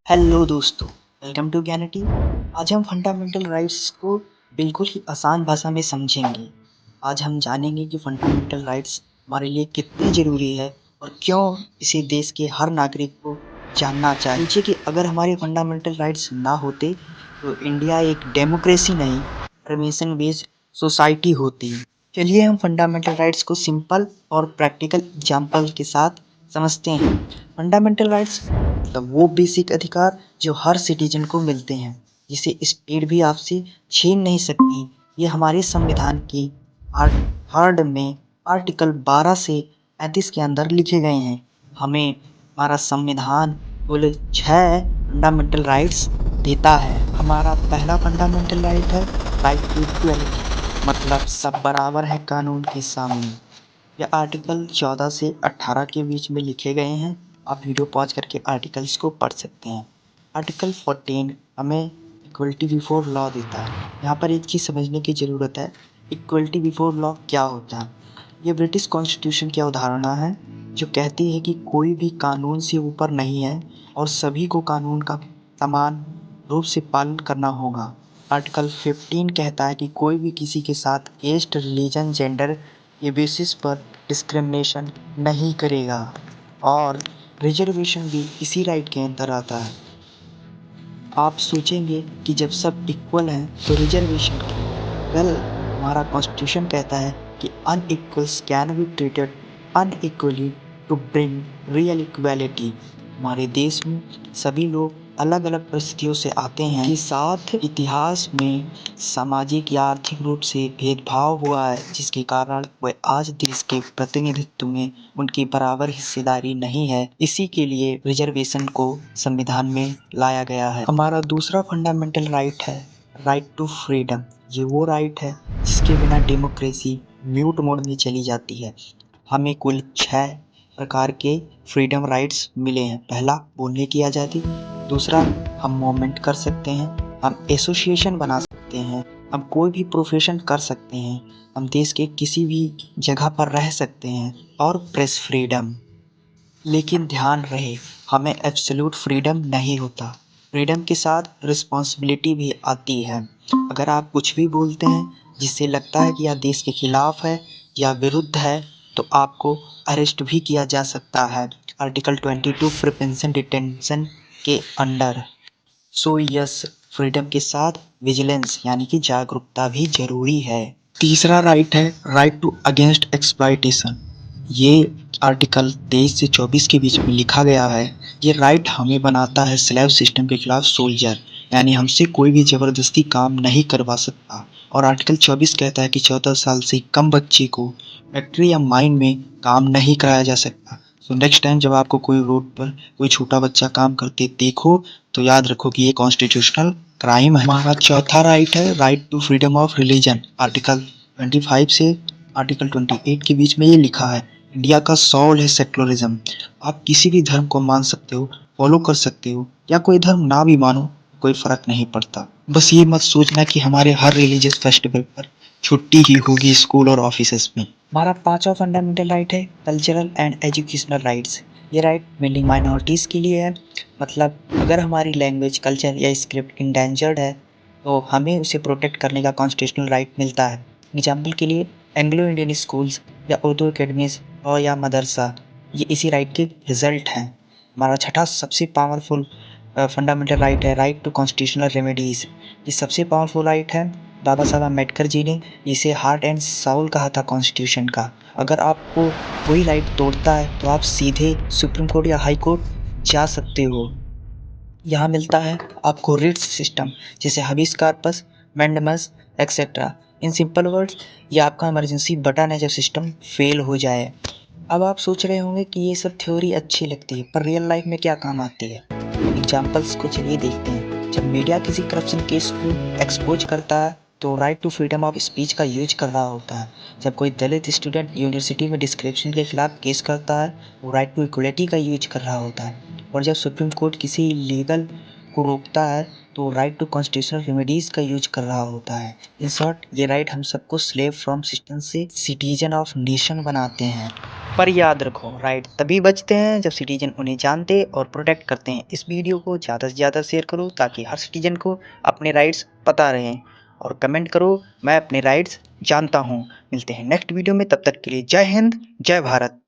Hello दोस्तों, welcome to ज्ञानिटी। आज हम फंडामेंटल राइट्स को बिल्कुल ही आसान भाषा में समझेंगे। आज हम जानेंगे कि फंडामेंटल राइट्स हमारे लिए कितने ज़रूरी है और क्यों इसे देश के हर नागरिक को जानना चाहिए। सोचिए कि अगर हमारे फंडामेंटल राइट्स ना होते तो इंडिया एक डेमोक्रेसी नहीं, परमिशन बेस्ड सोसाइटी होती। चलिए हम फंडामेंटल राइट्स को सिंपल और प्रैक्टिकल एग्जाम्पल के साथ समझते हैं। फंडामेंटल राइट्स मतलब वो बेसिक अधिकार जो हर सिटीजन को मिलते हैं, जिसे स्टेट भी आपसे छीन नहीं सकती। ये हमारे संविधान की थर्ड में आर्टिकल 12 से 35 के अंदर लिखे गए हैं। हमें हमारा संविधान कुल 6 फंडामेंटल राइट्स देता है। हमारा पहला फंडामेंटल राइट है राइट टू इक्वलिटी, मतलब सब बराबर है कानून के सामने। यह आर्टिकल 14 से 18 के बीच में लिखे गए हैं। आप वीडियो पॉज करके आर्टिकल्स को पढ़ सकते हैं। आर्टिकल 14 हमें इक्वलिटी बिफोर लॉ देता है। यहाँ पर एक चीज़ समझने की ज़रूरत है, इक्वलिटी बिफोर लॉ क्या होता है। ये ब्रिटिश कॉन्स्टिट्यूशन की अवधारणा है जो कहती है कि कोई भी कानून से ऊपर नहीं है और सभी को कानून का समान रूप से पालन करना होगा। आर्टिकल 15 कहता है कि कोई भी किसी के साथ केस्ट, रिलीजन, जेंडर के बेसिस पर डिस्क्रिमिनेशन नहीं करेगा। और रिजर्वेशन भी इसी राइट के अंदर आता है। आप सोचेंगे कि जब सब इक्वल हैं तो रिजर्वेशन क्यों? वेल, हमारा कॉन्स्टिट्यूशन कहता है कि unequals can be treated unequally to bring real equality. हमारे देश में सभी लोग अलग अलग परिस्थितियों से आते हैं के साथ इतिहास में सामाजिक या आर्थिक रूप से भेदभाव हुआ है, जिसके कारण वह आज देश के प्रतिनिधित्व में उनकी बराबर हिस्सेदारी नहीं है। इसी के लिए रिजर्वेशन को संविधान में लाया गया है। हमारा दूसरा फंडामेंटल राइट है राइट टू फ्रीडम। ये वो राइट है जिसके बिना डेमोक्रेसी म्यूट मोड में चली जाती है। हमें कुल 6 प्रकार के फ्रीडम राइट्स मिले हैं। पहला, बोलने की आज़ादी। दूसरा, हम मूवमेंट कर सकते हैं, हम एसोसिएशन बना सकते हैं, हम कोई भी प्रोफेशन कर सकते हैं, हम देश के किसी भी जगह पर रह सकते हैं। और प्रेस फ्रीडम। लेकिन ध्यान रहे, हमें एब्सोल्यूट फ्रीडम नहीं होता। फ्रीडम के साथ रिस्पॉन्सिबिलिटी भी आती है। अगर आप कुछ भी बोलते हैं जिससे लगता है कि यह देश के खिलाफ है या विरुद्ध है, तो आपको अरेस्ट भी किया जा सकता है आर्टिकल 22 प्रिवेंशन डिटेंशन के अंडर। सो यस, फ्रीडम के साथ विजिलेंस यानी कि जागरूकता भी जरूरी है। तीसरा राइट है राइट टू अगेंस्ट एक्सप्लॉइटेशन। ये आर्टिकल 23 से 24 के बीच में लिखा गया है। ये राइट हमें बनाता है स्लेव सिस्टम के खिलाफ सोल्जर, यानी हमसे कोई भी ज़बरदस्ती काम नहीं करवा सकता। और आर्टिकल 24 कहता है कि 14 साल से कम बच्चे को फैक्ट्री या माइन में काम नहीं कराया जा सकता। सो नेक्स्ट टाइम जब आपको कोई रोड पर कोई छोटा बच्चा काम करते देखो तो याद रखो कि ये कॉन्स्टिट्यूशनल क्राइम है। हमारा चौथा राइट है right to freedom of religion. Article 25 से आर्टिकल 28 के बीच में ये लिखा है, इंडिया का सोल है सेक्युलरिज्म। आप किसी भी धर्म को मान सकते हो, फॉलो कर सकते हो, या कोई धर्म ना भी मानो, कोई फर्क नहीं पड़ता। बस ये मत सोचना कि हमारे हर रिलीजियस फेस्टिवल पर छुट्टी ही होगी स्कूल और ऑफिसेस में। हमारा पांचवा फंडामेंटल राइट है कल्चरल एंड एजुकेशनल राइट्स। ये राइट मेनली माइनॉरिटीज़ के लिए है। मतलब अगर हमारी लैंग्वेज, कल्चर या स्क्रिप्ट इंडेंजर्ड है तो हमें उसे प्रोटेक्ट करने का कॉन्स्टिट्यूशनल राइट मिलता है। एग्जाम्पल के लिए एंग्लो इंडियन स्कूल्स या उर्दू अकेडमीज और या मदरसा, ये इसी राइट के रिजल्ट हैं। हमारा छठा सबसे पावरफुल फंडामेंटल राइट है राइट टू कॉन्स्टिट्यूशनल रेमेडीज़। ये सबसे पावरफुल राइट है। बाबा साहब अम्बेडकर जी ने इसे हार्ट एंड साउल कहा था कॉन्स्टिट्यूशन का। अगर आपको कोई राइट तोड़ता है तो आप सीधे सुप्रीम कोर्ट या हाई कोर्ट जा सकते हो। यहाँ मिलता है आपको रिट्स सिस्टम जैसे habeas corpus, mandamus etcetera. In simple words, ये आपका इमरजेंसी बटन है जब सिस्टम फेल हो जाए। अब आप सोच रहे होंगे कि ये सब थ्योरी अच्छी लगती है, पर रियल लाइफ में क्या काम आती है। एग्जाम्पल्स को चलिए देखते हैं। जब मीडिया किसी करप्शन केस को एक्सपोज करता है तो right to freedom of speech का यूज कर रहा होता है। जब कोई दलित स्टूडेंट यूनिवर्सिटी में डिस्क्रिप्शन के खिलाफ केस करता है वो राइट टू इक्वलिटी का यूज कर रहा होता है। और जब सुप्रीम कोर्ट किसी लीगल को रोकता है तो राइट टू कॉन्स्टिट्यूशनल रेमेडीज का यूज कर रहा होता है। इन शॉर्ट, ये राइट हम सबको स्लेव फ्रॉम सिस्टम से सिटीजन ऑफ नेशन बनाते हैं। पर याद रखो, राइट तभी बचते हैं जब सिटीजन उन्हें जानते और प्रोटेक्ट करते हैं। इस वीडियो को ज़्यादा से ज़्यादा शेयर करो ताकि हर सिटीजन को अपने राइट्स पता रहें, और कमेंट करो मैं अपने राइट्स जानता हूँ। मिलते हैं नेक्स्ट वीडियो में, तब तक के लिए जय हिंद, जय भारत।